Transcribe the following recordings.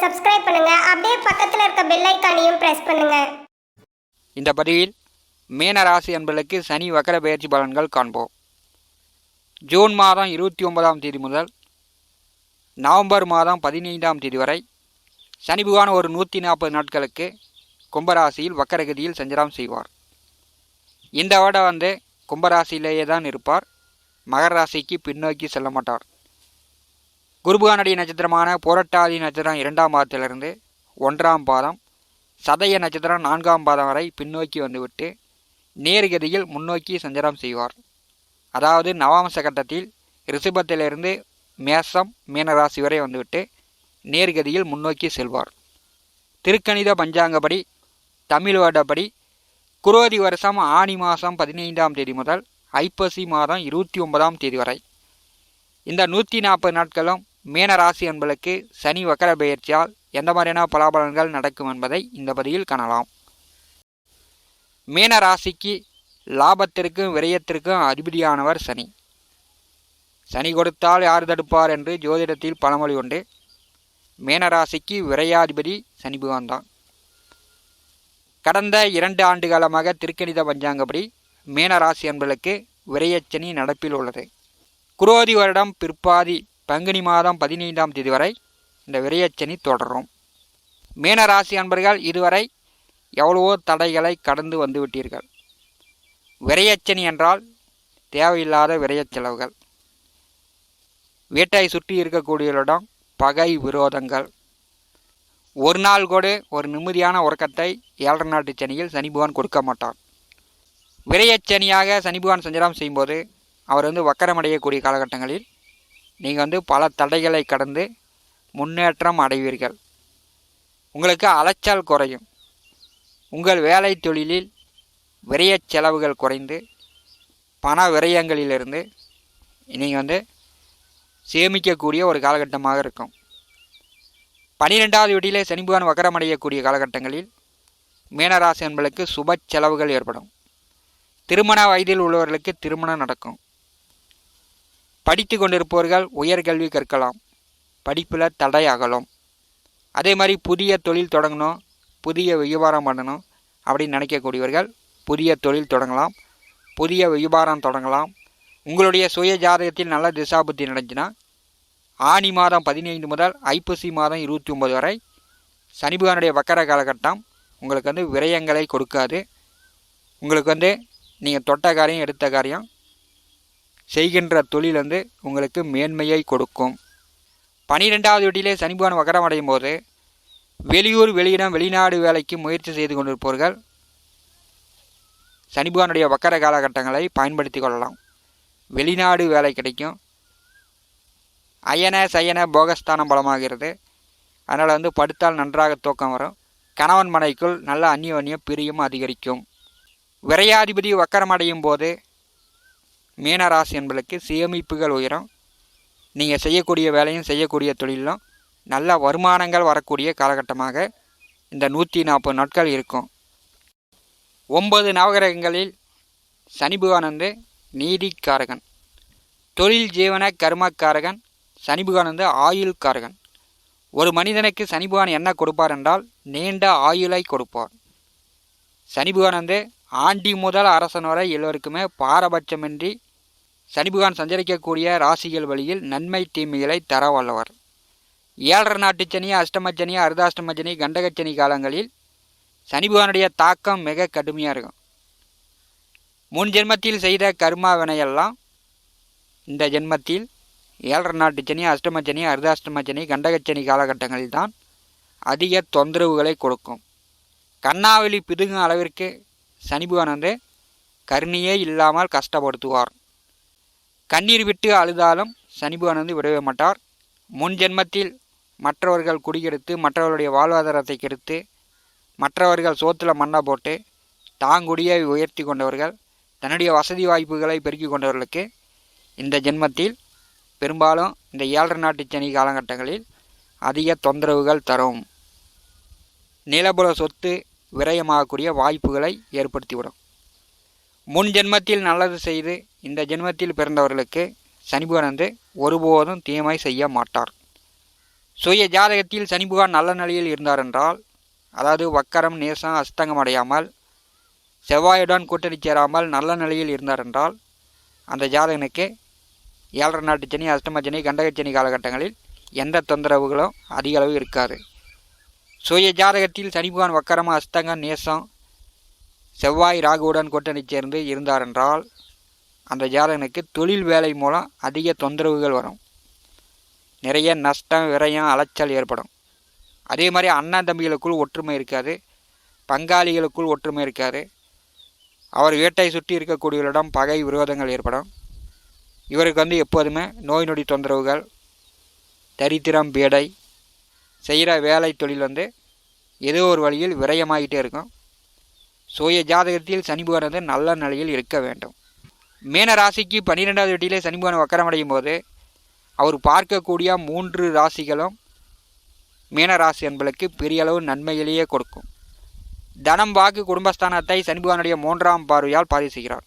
Subscribe பண்ணுங்க. அப்படியே பக்கத்துல இருக்க பெல் ஐகானையும் பிரஸ் பண்ணுங்க. இந்த பதிவில் மீன ராசி அன்பர்களுக்கு சனி வக்கர பெயர்ச்சி பலன்கள் காண்போம். ஜூன் மாதம் 29ஆம் தேதி முதல் நவம்பர் மாதம் 15ஆம் தேதி வரை சனி பகவான் ஒரு 140 நாட்களுக்கு கும்பராசியில் வக்கரகதியில் சஞ்சாரம் செய்வார். இந்த வருடம் கும்பராசியிலேயே தான் இருப்பார். மகர ராசிக்கு பின்னோக்கி செல்ல மாட்டார். குருபகானுடைய நட்சத்திரமான புரட்டாதி நட்சத்திரம் 2ஆம் பாதத்திலிருந்து 1ஆம் பாதம், சதய நட்சத்திரம் 4ஆம் பாதம் வரை பின்னோக்கி வந்துவிட்டு நேர்கதியில் முன்னோக்கி சஞ்சாரம் செய்வார். அதாவது நவாம்ச கட்டத்தில் ரிஷபத்திலிருந்து மேசம் மீனராசி வரை வந்துவிட்டு நேர்கதியில் முன்னோக்கி செல்வார். திருக்கணித பஞ்சாங்கப்படி தமிழ் வருடப்படி குரோதி வருஷம் ஆனி மாதம் 15ஆம் தேதி முதல் ஐப்பசி மாதம் 29ஆம் தேதி வரை இந்த 140 நாட்களும் மீனராசி அன்பர்களுக்கு சனி வக்கர பெயர்ச்சியால் எந்த மாதிரியான பலாபலன்கள் நடக்கும் என்பதை இந்த பதிவில் காணலாம். மீன ராசிக்கு லாபத்திற்கும் விரயத்திற்கும் அதிபதியானவர் சனி. சனி கொடுத்தால் யார் தடுப்பார் என்று ஜோதிடத்தில் பழமொழி உண்டு. மீனராசிக்கு விரையாதிபதி சனி பகவான் தான். கடந்த 2 ஆண்டு காலமாக திருக்கணித பஞ்சாங்கப்படி மீனராசி அன்பர்களுக்கு விரயச்சனி நடப்பில் உள்ளது. குரோதி வருடம் பிற்பாதி பங்குனி மாதம் 15ஆம் தேதி வரை இந்த விரயச்சனி தொடரும். மீனராசி அன்பர்கள் இதுவரை எவ்வளவோ தடைகளை கடந்து வந்துவிட்டீர்கள். விரயச்சனி என்றால் தேவையில்லாத விரயச் செலவுகள், வீட்டை சுற்றி இருக்கக்கூடியவரிடம் பகை விரோதங்கள், ஒரு நாள் கூட ஒரு நிம்மதியான உறக்கத்தை 7 நாட்டு சனியில் சனி பகவான் கொடுக்க மாட்டார். விரயச்சனியாக சனி பகவான் சஞ்சாரம் செய்யும்போது அவர் வக்கரமடையக்கூடிய காலகட்டங்களில் நீங்கள் பல தடைகளை கடந்து முன்னேற்றம் அடைவீர்கள். உங்களுக்கு அலைச்சல் குறையும். உங்கள் வேலை தொழிலில் விரயச் செலவுகள் குறைந்து பண விரயங்களிலிருந்து நீங்கள் சேமிக்கக்கூடிய ஒரு காலகட்டமாக இருக்கும். 12வது வீட்டிலே சனி பகவான் வக்கரமடையக்கூடிய காலகட்டங்களில் மீனராசி அன்பர்களுக்கு சுப செலவுகள் ஏற்படும். திருமண வயதில் உள்ளவர்களுக்கு திருமணம் நடக்கும். படித்து கொண்டிருப்பவர்கள் உயர்கல்வி கற்கலாம். படிப்பில் தடை அகலும். அதே மாதிரி புதிய தொழில் தொடங்கணும், புதிய வியாபாரம் பண்ணணும் அப்படின்னு நினைக்கக்கூடியவர்கள் புதிய தொழில் தொடங்கலாம், புதிய வியாபாரம் தொடங்கலாம். உங்களுடைய சுய ஜாதகத்தில் நல்ல திசாபுத்தி நடந்துச்சுன்னா ஆனி மாதம் 15 முதல் ஐப்பசி மாதம் 29 வரை சனி பகவானுடைய வக்கர காலகட்டம் உங்களுக்கு விரயங்களை கொடுக்காது. உங்களுக்கு நீங்கள் தொட்ட காரியம் எடுத்த காரியம் செய்கின்ற தொழில் உங்களுக்கு மேன்மையை கொடுக்கும். 12வது வீட்டிலே சனி பகவான் வக்கரம் அடையும் போது வெளியூர் வெளியிடம் வெளிநாடு வேலைக்கு முயற்சி செய்து கொண்டிருப்பவர்கள் சனி பகவானுடைய வக்கர காலகட்டங்களை பயன்படுத்தி கொள்ளலாம். வெளிநாடு வேலை கிடைக்கும். அயன சயன போகஸ்தானம் பலமாகிறது. அதனால் படுத்தால் நன்றாக தூக்கம் வரும். கணவன் மனைக்குள் நல்ல அந்யோன்ய பிரியம் அதிகரிக்கும். விரையாதிபதி வக்கரமடையும் போது மீனராசி என்பதற்கு சேமிப்புகள் உயரும். நீங்கள் செய்யக்கூடிய வேலையும் செய்யக்கூடிய தொழிலும் நல்ல வருமானங்கள் வரக்கூடிய காலகட்டமாக இந்த 140 நாட்கள் இருக்கும். 9 நவகிரகங்களில் சனி பகவான் நீதிக்காரகன், தொழில் ஜீவன கர்மக்காரகன். சனி பகவான் ஆயுள் காரகன். ஒரு மனிதனுக்கு சனி பகவான் என்ன கொடுப்பார் என்றால் நீண்ட ஆயுளை கொடுப்பார். சனி பகவான் ஆண்டி முதல் அரசன் வரை எல்லோருக்குமே பாரபட்சமின்றி சனி பகவான் சஞ்சரிக்கக்கூடிய ராசிகள் வழியில் நன்மை தீமைகளை தர வல்லவர். 7 நாட்டு சனி, அஷ்டமச்சனி, அர்த்தாஷ்டமச்சனி, கண்டகச்சனி காலங்களில் சனி பகவானுடைய தாக்கம் மிக கடுமையாக இருக்கும். முன் ஜென்மத்தில் செய்த கர்மா வினையெல்லாம் இந்த ஜென்மத்தில் 7 நாட்டு சனி, அஷ்டமச்சனி, அர்த்தாஷ்டமச்சனி, கண்டகச்சனி காலகட்டங்களில் தான் அதிக தொந்தரவுகளை கொடுக்கும். கண்ணாவெளி பிதுங்கும் அளவிற்கு சனி பகவான் கருணையே இல்லாமல் கஷ்டப்படுத்துவார். கண்ணீர் விட்டு அழுதாலும் சனி பகவான் விடவே மாட்டார். முன் ஜென்மத்தில் மற்றவர்கள் குடிகெடுத்து மற்றவர்களுடைய வாழ்வாதாரத்தை கெடுத்து மற்றவர்கள் சோத்தில் மண்ணை போட்டு தாங்குடியை உயர்த்தி கொண்டவர்கள், தன்னுடைய வசதி வாய்ப்புகளை பெருக்கி கொண்டவர்களுக்கு இந்த ஜென்மத்தில் பெரும்பாலும் இந்த 7 நாட்டு சனி காலகட்டங்களில் அதிக தொந்தரவுகள் தரும். நிலபுல சொத்து விரயமாகக்கூடிய வாய்ப்புகளை ஏற்படுத்திவிடும். முன் ஜென்மத்தில் நல்லது செய்து இந்த ஜென்மத்தில் பிறந்தவர்களுக்கு சனி பகவான் ஒருபோதும் தீமை செய்ய மாட்டார். சுய ஜாதகத்தில் சனி பகவான் நல்ல நிலையில் இருந்தார் என்றால், அதாவது வக்கரம் நேசம் அஸ்தங்கம் அடையாமல் செவ்வாயுடன் கூட்டணி சேராமல் நல்ல நிலையில் இருந்தார் என்றால், அந்த ஜாதகனுக்கு 7.5 நாட்டு சனி, அஷ்டம சனி, கண்டகச்சனி காலகட்டங்களில் எந்த தொந்தரவுகளும் அதிக அளவு இருக்காது. சுய ஜாதகத்தில் சனி பகவான் வக்கரம் அஸ்தங்கம் நேசம் செவ்வாய் ராகுவுடன் கூட்டணி சேர்ந்து இருந்தார் என்றால், அந்த ஜாதகனுக்கு தொழில் வேலை மூலம் அதிக தொந்தரவுகள் வரும். நிறைய நஷ்டம், விரயம், அலைச்சல் ஏற்படும். அதே மாதிரி அண்ணன் தம்பிகளுக்குள் ஒற்றுமை இருக்காது, பங்காளிகளுக்குள் ஒற்றுமை இருக்காது. அவர் வீட்டை சுற்றி இருக்கக்கூடியவரிடம் பகை விரோதங்கள் ஏற்படும். இவருக்கு எப்போதுமே நோய் நொடி தொந்தரவுகள், தரித்திரம், பேடை, செய்கிற வேலை தொழில் ஏதோ ஒரு வழியில் விரயமாகிட்டே இருக்கும். சுய ஜாதகத்தில் சனி பகவான் நல்ல நிலையில் இருக்க வேண்டும். மீன ராசிக்கு 12வது வீட்டிலே சனி பகவான் வக்கரமடையும் போது அவர் பார்க்கக்கூடிய 3 ராசிகளும் மீன ராசி என்பதற்கு பெரிய அளவு நன்மைகளையே கொடுக்கும். தனம், வாக்கு, குடும்பஸ்தானத்தை சனி பகவானுடைய 3ஆம் பார்வையால் பதிவு செய்கிறார்.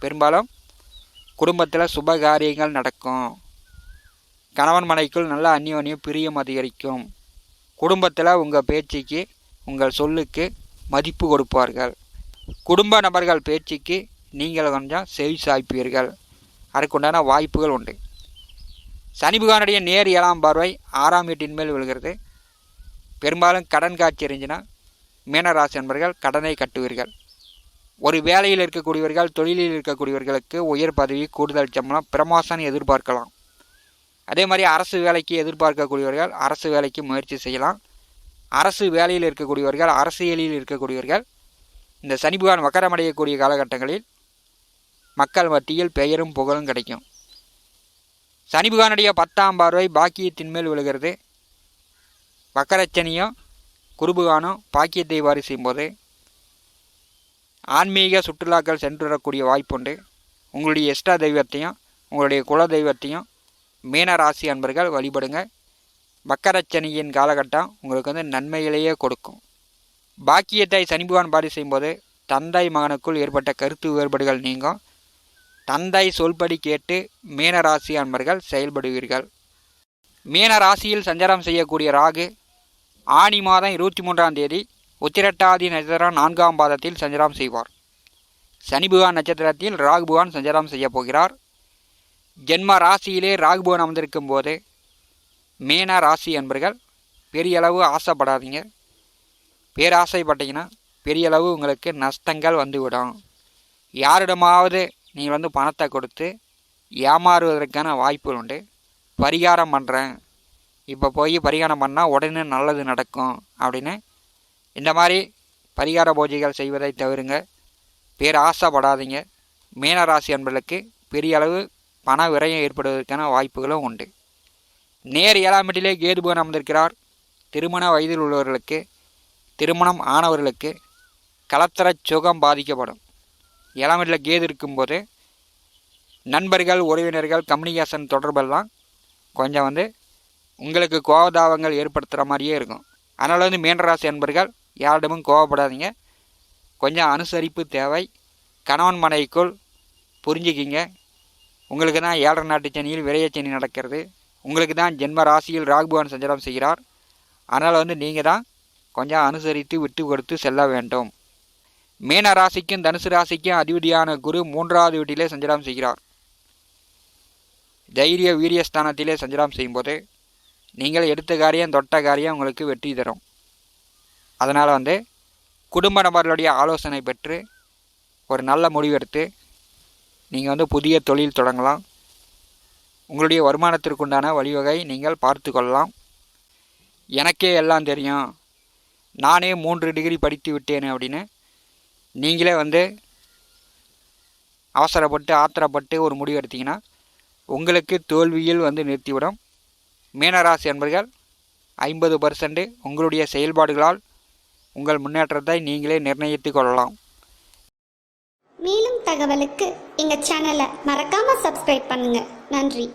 பெரும்பாலும் குடும்பத்தில் சுப காரியங்கள் நடக்கும். கணவன் மனைக்குள் நல்ல அந்யோன்யம் பிரியம் அதிகரிக்கும். குடும்பத்தில் உங்கள் பேச்சுக்கு, உங்கள் சொல்லுக்கு மதிப்பு கொடுப்பார்கள். குடும்ப நபர்கள் பேச்சுக்கு நீங்கள் கொஞ்சம் செவி சாய்ப்பீர்கள். அதுக்குண்டான வாய்ப்புகள் உண்டு. சனி பகவானுடைய நேர் 7ஆம் பார்வை 6ஆம் வீட்டின் மேல் விழுகிறது. பெரும்பாலும் கடன் காட்சி எரிஞ்சினா மீனராசி என்பவர்கள் கடனை கட்டுவீர்கள். ஒரு வேலையில் இருக்கக்கூடியவர்கள், தொழிலில் இருக்கக்கூடியவர்களுக்கு உயர் பதவி, கூடுதல் சம்பளம், பிரமோஷன் எதிர்பார்க்கலாம். அதே மாதிரி அரசு வேலைக்கு எதிர்பார்க்கக்கூடியவர்கள் அரசு வேலைக்கு முயற்சி செய்யலாம். அரசு வேலையில் இருக்கக்கூடியவர்கள், அரசியலில் இருக்கக்கூடியவர்கள் இந்த சனி பகவான் வக்கரமடையக்கூடிய காலகட்டங்களில் மக்கள் மத்தியில் பெயரும் புகழும் கிடைக்கும். சனி பகவானுடைய 10ஆம் பார்வை பாக்கியத்தின் மேல் விழுகிறது. வக்கரச்சனியும் குருபகானும் பாக்கியத்தை வாரி செய்யும்போது ஆன்மீக சுற்றுலாக்கள் சென்று வரக்கூடிய வாய்ப்புண்டு. உங்களுடைய இஷ்ட தெய்வத்தையும் உங்களுடைய குல தெய்வத்தையும் மீனராசி அன்பர்கள் வழிபடுங்க. வக்கரச்சனியின் காலகட்டம் உங்களுக்கு நன்மைகளையே கொடுக்கும். பாக்கியத்தை சனி பகவான் பாரி செய்யும்போது தந்தை மகனுக்குள் ஏற்பட்ட கருத்து வேறுபாடுகள் நீங்கும். தந்தை சொல்படி கேட்டு மீனராசி அன்பர்கள் செயல்படுவீர்கள். மீனராசியில் சஞ்சாரம் செய்யக்கூடிய ராகு ஆனி மாதம் 23ஆம் தேதி உத்திரட்டாதி நட்சத்திரம் 4ஆம் பாதத்தில் சஞ்சாரம் செய்வார். சனி பகவான் நட்சத்திரத்தில் ராகு பகவான் சஞ்சாரம் செய்ய போகிறார். ஜென்ம ராசியிலே ராகு பகவான் அமர்ந்திருக்கும் போது மீன ராசி அன்பர்கள் பெரிய அளவு ஆசைப்படாதீங்க. பேராசைப்பட்டீங்கன்னா பெரிய அளவு உங்களுக்கு நஷ்டங்கள் வந்துவிடும். யாரிடமாவது நீங்கள் பணத்தை கொடுத்து ஏமாறுவதற்கான வாய்ப்புகள் உண்டு. பரிகாரம் பண்ணுறேன், இப்போ போய் பரிகாரம் பண்ணால் உடனே நல்லது நடக்கும் அப்படின்னு இந்த மாதிரி பரிகார பூஜைகள் செய்வதை தவிருங்க. பேராசைப்படாதீங்க. மீனராசி அன்பர்களுக்கு பெரிய அளவு பண விரயம் ஏற்படுவதற்கான வாய்ப்புகளும் உண்டு. நேர் 7ஆம் வீட்டிலே கேது பகவான் அமர்ந்திருக்கிறார். திருமண வயதில் உள்ளவர்களுக்கு, திருமணம் ஆனவர்களுக்கு கலத்தர சுகம் பாதிக்கப்படும். 7ஆம் வீட்டில் கேது இருக்கும்போது நண்பர்கள், உறவினர்கள், கம்யூனிகேஷன் தொடர்பெல்லாம் கொஞ்சம் உங்களுக்கு கோபதாபங்கள் ஏற்படுத்துகிற மாதிரியே இருக்கும். அதனால் மீனராசி அன்பர்கள் யாரிடமும் கோபப்படாதீங்க. கொஞ்சம் அனுசரிப்பு தேவை. கணவன் மனைவிக்குள் புரிஞ்சுக்கிங்க. உங்களுக்கு தான் 7.5 நாட்டு சனியில் விரயச்சனி நடக்கிறது. உங்களுக்கு தான் ஜென்ம ராசியில் ராகு பகவான் சஞ்சாரம் செய்கிறார். அதனால் நீங்கள் தான் கொஞ்சம் அனுசரித்து விட்டு கொடுத்து செல்ல வேண்டும். மீன ராசிக்கும் தனுசு ராசிக்கும் அதிபதியான குரு 3ஆவது வீட்டிலே சஞ்சாரம் செய்கிறார். தைரிய வீரியஸ்தானத்திலே சஞ்சாரம் செய்யும்போது நீங்கள் எடுத்த காரியம், தொட்ட காரியம் உங்களுக்கு வெற்றி தரும். அதனால் குடும்ப நபர்களுடைய ஆலோசனை பெற்று ஒரு நல்ல முடிவெடுத்து நீங்கள் புதிய தொழில் தொடங்கலாம். உங்களுடைய வருமானத்திற்குண்டான வழிவகை நீங்கள் பார்த்து கொள்ளலாம். எனக்கே எல்லாம் தெரியும், நானே 3 டிகிரி படித்து விட்டேன் அப்படின்னு நீங்களே அவசரப்பட்டு ஆத்திரப்பட்டு ஒரு முடிவு எடுத்தீங்கன்னா உங்களுக்கு தோல்வியில் நிறுத்திவிடும். மீனராசி என்பர்கள் 50% உங்களுடைய செயல்பாடுகளால் உங்கள் முன்னேற்றத்தை நீங்களே நிர்ணயித்து கொள்ளலாம். மேலும் தகவலுக்கு எங்கள் சேனலை மறக்காமல் சப்ஸ்கிரைப் பண்ணுங்கள். நன்றி.